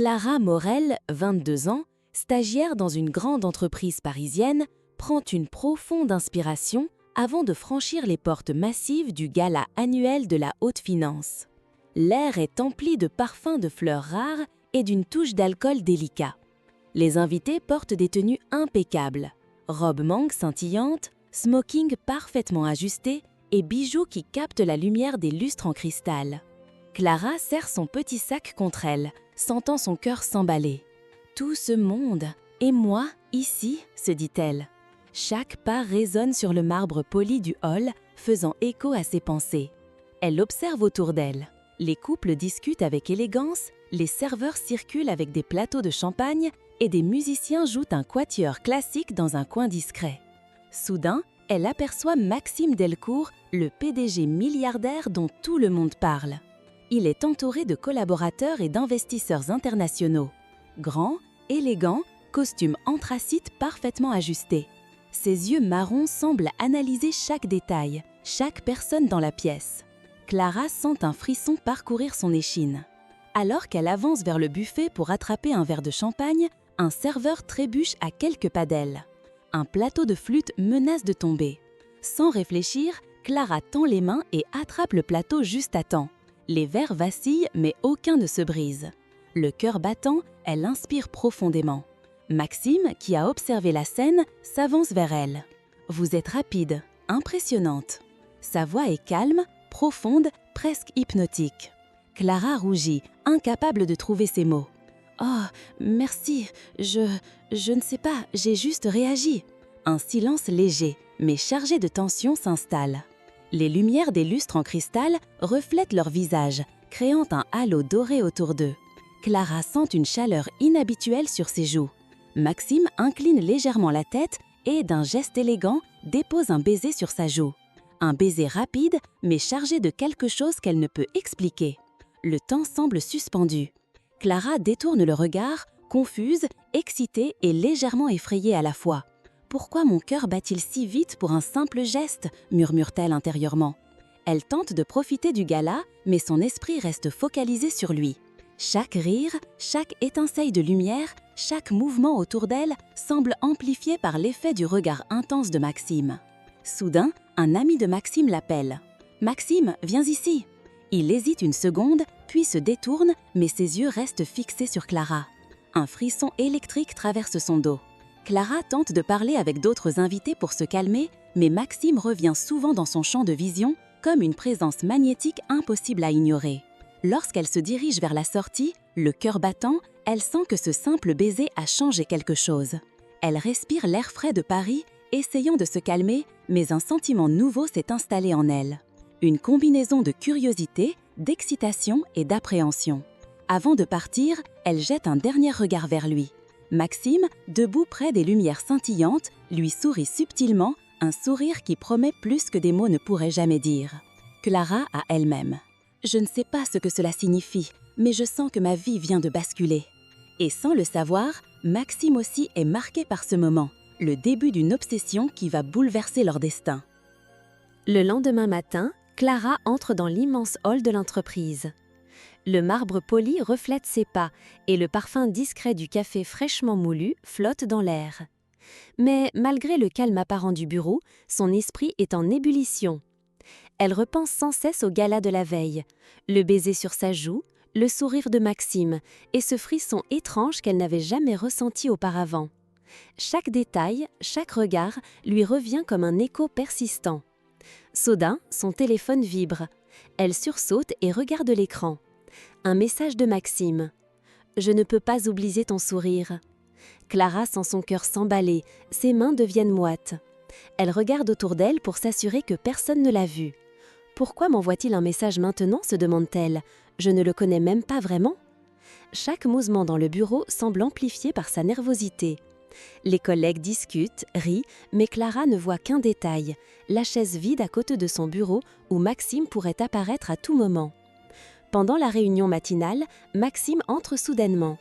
Clara Morel, 22 ans, stagiaire dans une grande entreprise parisienne, prend une profonde inspiration avant de franchir les portes massives du gala annuel de la haute finance. L'air est empli de parfums de fleurs rares et d'une touche d'alcool délicat. Les invités portent des tenues impeccables, robes mangue scintillantes, smoking parfaitement ajusté et bijoux qui captent la lumière des lustres en cristal. Clara serre son petit sac contre elle, sentant son cœur s'emballer. « Tout ce monde, et moi, ici ?» se dit-elle. Chaque pas résonne sur le marbre poli du hall, faisant écho à ses pensées. Elle observe autour d'elle. Les couples discutent avec élégance, les serveurs circulent avec des plateaux de champagne et des musiciens jouent un quatuor classique dans un coin discret. Soudain, elle aperçoit Maxime Delcourt, le PDG milliardaire dont tout le monde parle. Il est entouré de collaborateurs et d'investisseurs internationaux. Grand, élégant, costume anthracite parfaitement ajusté. Ses yeux marrons semblent analyser chaque détail, chaque personne dans la pièce. Clara sent un frisson parcourir son échine. Alors qu'elle avance vers le buffet pour attraper un verre de champagne, un serveur trébuche à quelques pas d'elle. Un plateau de flûte menace de tomber. Sans réfléchir, Clara tend les mains et attrape le plateau juste à temps. Les verres vacillent, mais aucun ne se brise. Le cœur battant, elle inspire profondément. Maxime, qui a observé la scène, s'avance vers elle. « Vous êtes rapide, impressionnante. » Sa voix est calme, profonde, presque hypnotique. Clara rougit, incapable de trouver ses mots. « Oh, merci, je ne sais pas, j'ai juste réagi. » Un silence léger, mais chargé de tension s'installe. Les lumières des lustres en cristal reflètent leur visage, créant un halo doré autour d'eux. Clara sent une chaleur inhabituelle sur ses joues. Maxime incline légèrement la tête et, d'un geste élégant, dépose un baiser sur sa joue. Un baiser rapide, mais chargé de quelque chose qu'elle ne peut expliquer. Le temps semble suspendu. Clara détourne le regard, confuse, excitée et légèrement effrayée à la fois. « Pourquoi mon cœur bat-il si vite pour un simple geste ?» murmure-t-elle intérieurement. Elle tente de profiter du gala, mais son esprit reste focalisé sur lui. Chaque rire, chaque étincelle de lumière, chaque mouvement autour d'elle semble amplifié par l'effet du regard intense de Maxime. Soudain, un ami de Maxime l'appelle. « Maxime, viens ici !» Il hésite une seconde, puis se détourne, mais ses yeux restent fixés sur Clara. Un frisson électrique traverse son dos. Clara tente de parler avec d'autres invités pour se calmer, mais Maxime revient souvent dans son champ de vision comme une présence magnétique impossible à ignorer. Lorsqu'elle se dirige vers la sortie, le cœur battant, elle sent que ce simple baiser a changé quelque chose. Elle respire l'air frais de Paris, essayant de se calmer, mais un sentiment nouveau s'est installé en elle. Une combinaison de curiosité, d'excitation et d'appréhension. Avant de partir, elle jette un dernier regard vers lui. Maxime, debout près des lumières scintillantes, lui sourit subtilement, un sourire qui promet plus que des mots ne pourraient jamais dire. Clara à elle-même. « Je ne sais pas ce que cela signifie, mais je sens que ma vie vient de basculer. » Et sans le savoir, Maxime aussi est marqué par ce moment, le début d'une obsession qui va bouleverser leur destin. Le lendemain matin, Clara entre dans l'immense hall de l'entreprise. Le marbre poli reflète ses pas et le parfum discret du café fraîchement moulu flotte dans l'air. Mais malgré le calme apparent du bureau, son esprit est en ébullition. Elle repense sans cesse au gala de la veille, le baiser sur sa joue, le sourire de Maxime et ce frisson étrange qu'elle n'avait jamais ressenti auparavant. Chaque détail, chaque regard lui revient comme un écho persistant. Soudain, son téléphone vibre. Elle sursaute et regarde l'écran. Un message de Maxime. « Je ne peux pas oublier ton sourire. » Clara sent son cœur s'emballer, ses mains deviennent moites. Elle regarde autour d'elle pour s'assurer que personne ne l'a vue. « Pourquoi m'envoie-t-il un message maintenant ?» se demande-t-elle. « Je ne le connais même pas vraiment ?» Chaque mouvement dans le bureau semble amplifié par sa nervosité. Les collègues discutent, rient, mais Clara ne voit qu'un détail, la chaise vide à côté de son bureau où Maxime pourrait apparaître à tout moment. Pendant la réunion matinale, Maxime entre soudainement.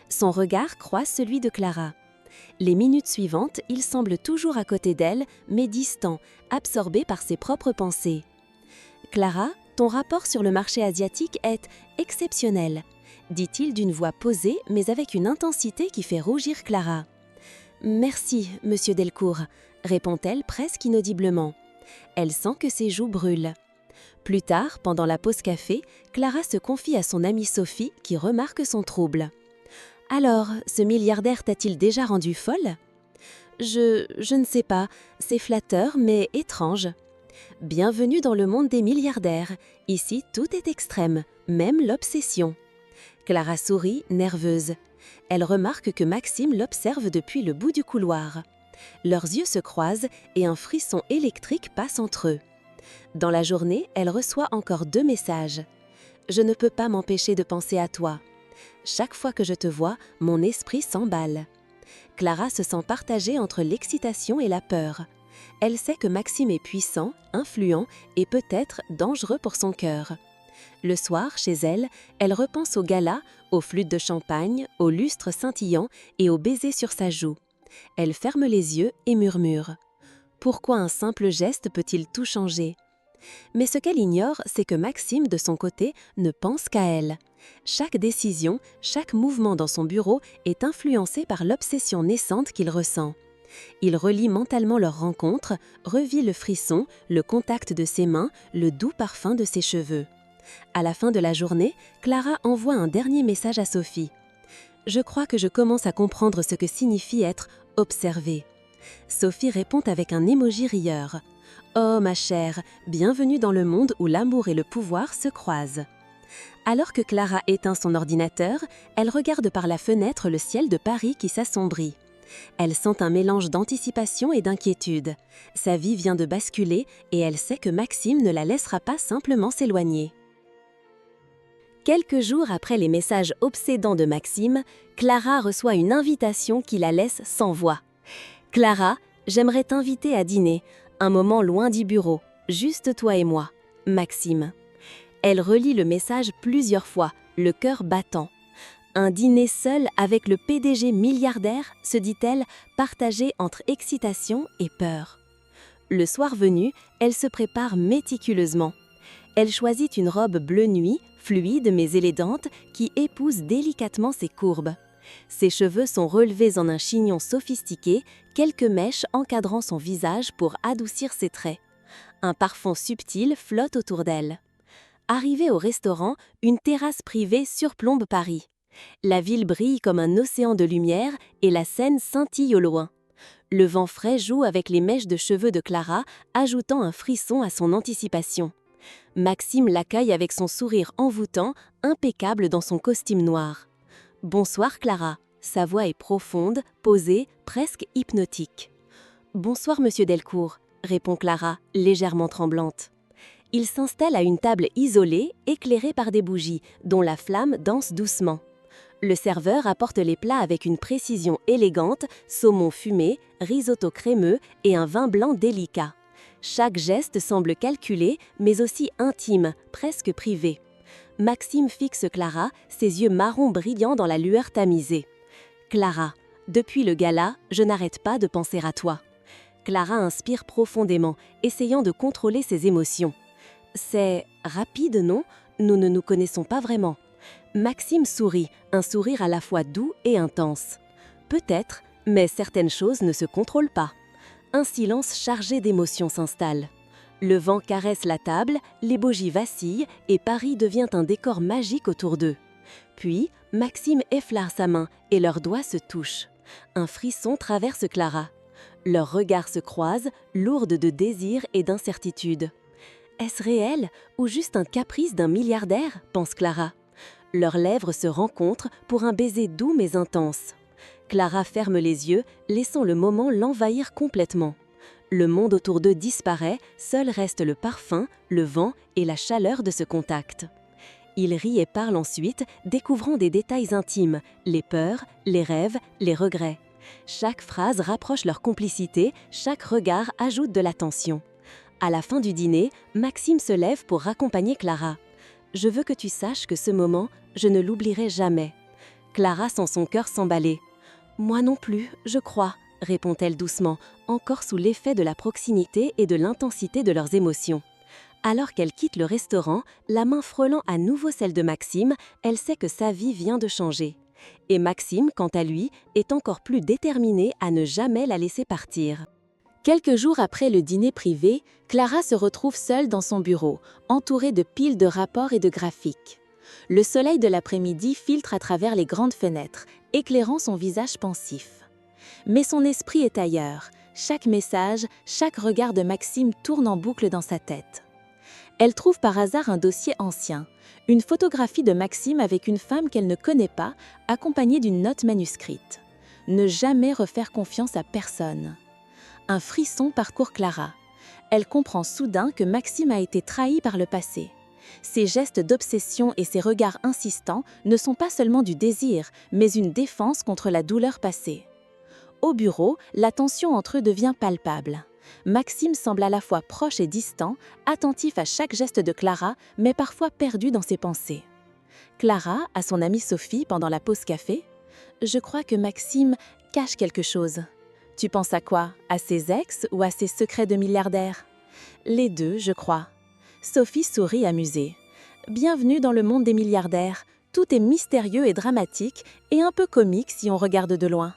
Son regard croise celui de Clara. Les minutes suivantes, il semble toujours à côté d'elle, mais distant, absorbé par ses propres pensées. « Clara, ton rapport sur le marché asiatique est exceptionnel. dit-il d'une voix posée mais avec une intensité qui fait rougir Clara. « Merci, monsieur Delcourt », répond-elle presque inaudiblement. Elle sent que ses joues brûlent. Plus tard, pendant la pause café, Clara se confie à son amie Sophie qui remarque son trouble. « Alors, ce milliardaire t'a-t-il déjà rendue folle ?»« Je ne sais pas, c'est flatteur mais étrange. » Bienvenue dans le monde des milliardaires. Ici, tout est extrême, même l'obsession. Clara sourit, nerveuse. Elle remarque que Maxime l'observe depuis le bout du couloir. Leurs yeux se croisent et un frisson électrique passe entre eux. Dans la journée, elle reçoit encore 2 messages. « Je ne peux pas m'empêcher de penser à toi. Chaque fois que je te vois, mon esprit s'emballe. » Clara se sent partagée entre l'excitation et la peur. Elle sait que Maxime est puissant, influent et peut-être dangereux pour son cœur. Le soir, chez elle, elle repense au gala, aux flûtes de champagne, au lustre scintillant et au baiser sur sa joue. Elle ferme les yeux et murmure. Pourquoi un simple geste peut-il tout changer ? Mais ce qu'elle ignore, c'est que Maxime, de son côté, ne pense qu'à elle. Chaque décision, chaque mouvement dans son bureau est influencé par l'obsession naissante qu'il ressent. Il relie mentalement leur rencontre, revit le frisson, le contact de ses mains, le doux parfum de ses cheveux. À la fin de la journée, Clara envoie un dernier message à Sophie. « Je crois que je commence à comprendre ce que signifie être observée. » Sophie répond avec un émoji rieur. « Oh ma chère, bienvenue dans le monde où l'amour et le pouvoir se croisent. » Alors que Clara éteint son ordinateur, elle regarde par la fenêtre le ciel de Paris qui s'assombrit. Elle sent un mélange d'anticipation et d'inquiétude. Sa vie vient de basculer et elle sait que Maxime ne la laissera pas simplement s'éloigner. Quelques jours après les messages obsédants de Maxime, Clara reçoit une invitation qui la laisse sans voix. « Clara, j'aimerais t'inviter à dîner, un moment loin du bureau, juste toi et moi. Maxime. » Elle relit le message plusieurs fois, le cœur battant. Un dîner seul avec le PDG milliardaire, se dit-elle, partagé entre excitation et peur. Le soir venu, elle se prépare méticuleusement. Elle choisit une robe bleu nuit, fluide mais élégante, qui épouse délicatement ses courbes. Ses cheveux sont relevés en un chignon sophistiqué, quelques mèches encadrant son visage pour adoucir ses traits. Un parfum subtil flotte autour d'elle. Arrivée au restaurant, une terrasse privée surplombe Paris. La ville brille comme un océan de lumière et la Seine scintille au loin. Le vent frais joue avec les mèches de cheveux de Clara, ajoutant un frisson à son anticipation. Maxime l'accueille avec son sourire envoûtant, impeccable dans son costume noir. « Bonsoir Clara », sa voix est profonde, posée, presque hypnotique. « Bonsoir monsieur Delcourt », répond Clara, légèrement tremblante. Il s'installe à une table isolée, éclairée par des bougies, dont la flamme danse doucement. Le serveur apporte les plats avec une précision élégante, saumon fumé, risotto crémeux et un vin blanc délicat. Chaque geste semble calculé, mais aussi intime, presque privé. Maxime fixe Clara, ses yeux marrons brillants dans la lueur tamisée. « Clara, depuis le gala, je n'arrête pas de penser à toi. » Clara inspire profondément, essayant de contrôler ses émotions. « C'est rapide, non ? Nous ne nous connaissons pas vraiment. » Maxime sourit, un sourire à la fois doux et intense. Peut-être, mais certaines choses ne se contrôlent pas. Un silence chargé d'émotions s'installe. Le vent caresse la table, les bougies vacillent et Paris devient un décor magique autour d'eux. Puis, Maxime effleure sa main et leurs doigts se touchent. Un frisson traverse Clara. Leurs regards se croisent, lourdes de désir et d'incertitude. Est-ce réel ou juste un caprice d'un milliardaire, pense Clara. Leurs lèvres se rencontrent pour un baiser doux mais intense. Clara ferme les yeux, laissant le moment l'envahir complètement. Le monde autour d'eux disparaît, seul reste le parfum, le vent et la chaleur de ce contact. Ils rient et parlent ensuite, découvrant des détails intimes, les peurs, les rêves, les regrets. Chaque phrase rapproche leur complicité, chaque regard ajoute de la tension. À la fin du dîner, Maxime se lève pour raccompagner Clara. « Je veux que tu saches que ce moment, je ne l'oublierai jamais. » Clara sent son cœur s'emballer. « Moi non plus, je crois », répond-elle doucement, encore sous l'effet de la proximité et de l'intensité de leurs émotions. Alors qu'elle quitte le restaurant, la main frôlant à nouveau celle de Maxime, elle sait que sa vie vient de changer. Et Maxime, quant à lui, est encore plus déterminé à ne jamais la laisser partir. Quelques jours après le dîner privé, Clara se retrouve seule dans son bureau, entourée de piles de rapports et de graphiques. Le soleil de l'après-midi filtre à travers les grandes fenêtres, éclairant son visage pensif. Mais son esprit est ailleurs. Chaque message, chaque regard de Maxime tourne en boucle dans sa tête. Elle trouve par hasard un dossier ancien, une photographie de Maxime avec une femme qu'elle ne connaît pas, accompagnée d'une note manuscrite. Ne jamais refaire confiance à personne. Un frisson parcourt Clara. Elle comprend soudain que Maxime a été trahi par le passé. Ses gestes d'obsession et ses regards insistants ne sont pas seulement du désir, mais une défense contre la douleur passée. Au bureau, la tension entre eux devient palpable. Maxime semble à la fois proche et distant, attentif à chaque geste de Clara, mais parfois perdu dans ses pensées. Clara, à son amie Sophie pendant la pause café, « Je crois que Maxime cache quelque chose. » Tu penses à quoi? À ses ex ou à ses secrets de milliardaire? Les deux, je crois. Sophie sourit amusée. Bienvenue dans le monde des milliardaires. Tout est mystérieux et dramatique, et un peu comique si on regarde de loin.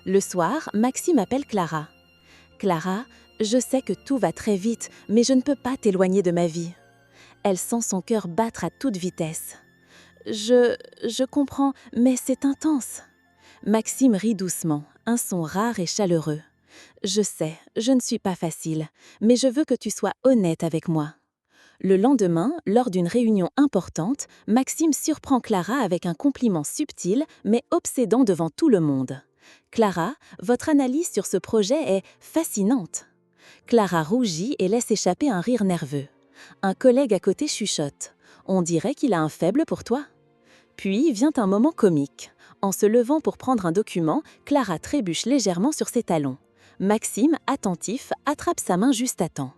Le soir, Maxime appelle Clara. Clara, je sais que tout va très vite, mais je ne peux pas t'éloigner de ma vie. Elle sent son cœur battre à toute vitesse. Je comprends, mais c'est intense. Maxime rit doucement, un son rare et chaleureux. Je sais, je ne suis pas facile, mais je veux que tu sois honnête avec moi. Le lendemain, lors d'une réunion importante, Maxime surprend Clara avec un compliment subtil, mais obsédant devant tout le monde. Clara, votre analyse sur ce projet est fascinante. Clara rougit et laisse échapper un rire nerveux. Un collègue à côté chuchote. On dirait qu'il a un faible pour toi. Puis vient un moment comique. En se levant pour prendre un document, Clara trébuche légèrement sur ses talons. Maxime, attentif, attrape sa main juste à temps.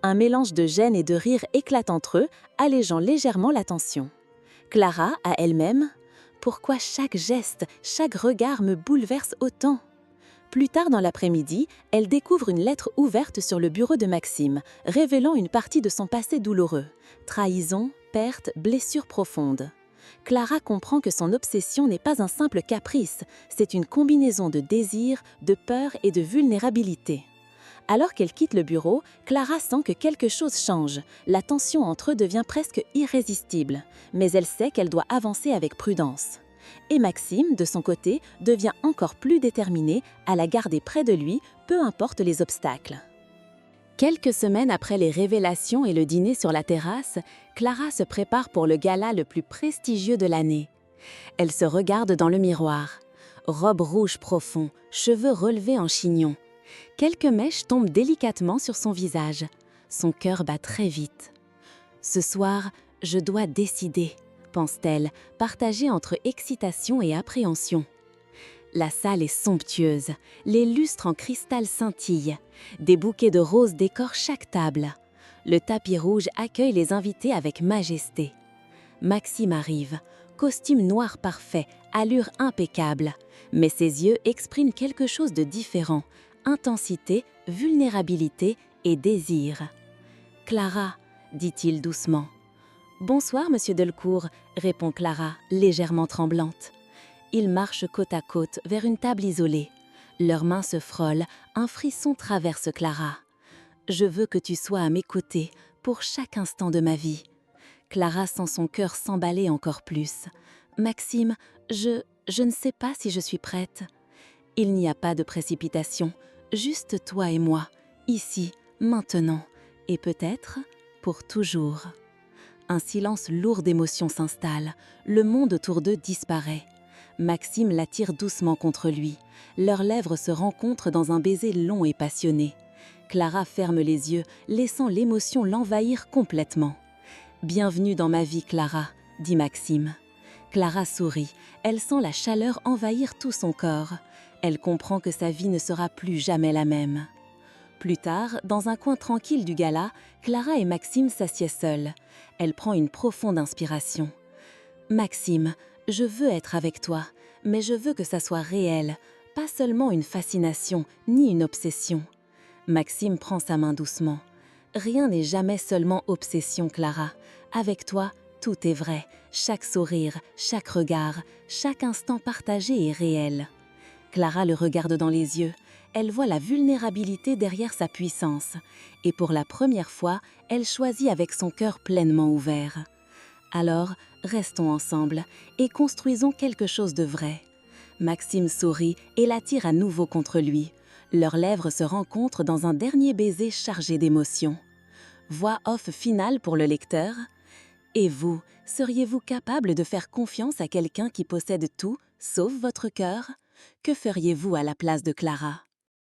Un mélange de gêne et de rire éclate entre eux, allégeant légèrement la tension. Clara, à elle-même, « Pourquoi chaque geste, chaque regard me bouleverse autant ?» Plus tard dans l'après-midi, elle découvre une lettre ouverte sur le bureau de Maxime, révélant une partie de son passé douloureux. Trahison, perte, blessure profonde. Clara comprend que son obsession n'est pas un simple caprice, c'est une combinaison de désir, de peur et de vulnérabilité. Alors qu'elle quitte le bureau, Clara sent que quelque chose change. La tension entre eux devient presque irrésistible, mais elle sait qu'elle doit avancer avec prudence. Et Maxime, de son côté, devient encore plus déterminé à la garder près de lui, peu importe les obstacles. Quelques semaines après les révélations et le dîner sur la terrasse, Clara se prépare pour le gala le plus prestigieux de l'année. Elle se regarde dans le miroir. Robe rouge profond, cheveux relevés en chignon. Quelques mèches tombent délicatement sur son visage. Son cœur bat très vite. « Ce soir, je dois décider », pense-t-elle, partagée entre excitation et appréhension. La salle est somptueuse, les lustres en cristal scintillent, des bouquets de roses décorent chaque table. Le tapis rouge accueille les invités avec majesté. Maxime arrive, costume noir parfait, allure impeccable, mais ses yeux expriment quelque chose de différent, intensité, vulnérabilité et désir. « Clara », dit-il doucement. « Bonsoir, monsieur Delcourt », répond Clara, légèrement tremblante. Ils marchent côte à côte vers une table isolée. Leurs mains se frôlent, un frisson traverse Clara. « Je veux que tu sois à mes côtés pour chaque instant de ma vie. » Clara sent son cœur s'emballer encore plus. « Maxime, je ne sais pas si je suis prête. » Il n'y a pas de précipitation, juste toi et moi, ici, maintenant, et peut-être pour toujours. Un silence lourd d'émotions s'installe, le monde autour d'eux disparaît. Maxime l'attire doucement contre lui. Leurs lèvres se rencontrent dans un baiser long et passionné. Clara ferme les yeux, laissant l'émotion l'envahir complètement. « Bienvenue dans ma vie, Clara », dit Maxime. Clara sourit, elle sent la chaleur envahir tout son corps. Elle comprend que sa vie ne sera plus jamais la même. Plus tard, dans un coin tranquille du gala, Clara et Maxime s'assiedent seuls. Elle prend une profonde inspiration. « Maxime, je veux être avec toi, mais je veux que ça soit réel, pas seulement une fascination ni une obsession. » Maxime prend sa main doucement. Rien n'est jamais seulement obsession, Clara. Avec toi, tout est vrai. Chaque sourire, chaque regard, chaque instant partagé est réel. Clara le regarde dans les yeux. Elle voit la vulnérabilité derrière sa puissance. Et pour la première fois, elle choisit avec son cœur pleinement ouvert. Alors, restons ensemble et construisons quelque chose de vrai. Maxime sourit et l'attire à nouveau contre lui. Leurs lèvres se rencontrent dans un dernier baiser chargé d'émotions. Voix off finale pour le lecteur. Et vous, seriez-vous capable de faire confiance à quelqu'un qui possède tout, sauf votre cœur? Que feriez-vous à la place de Clara?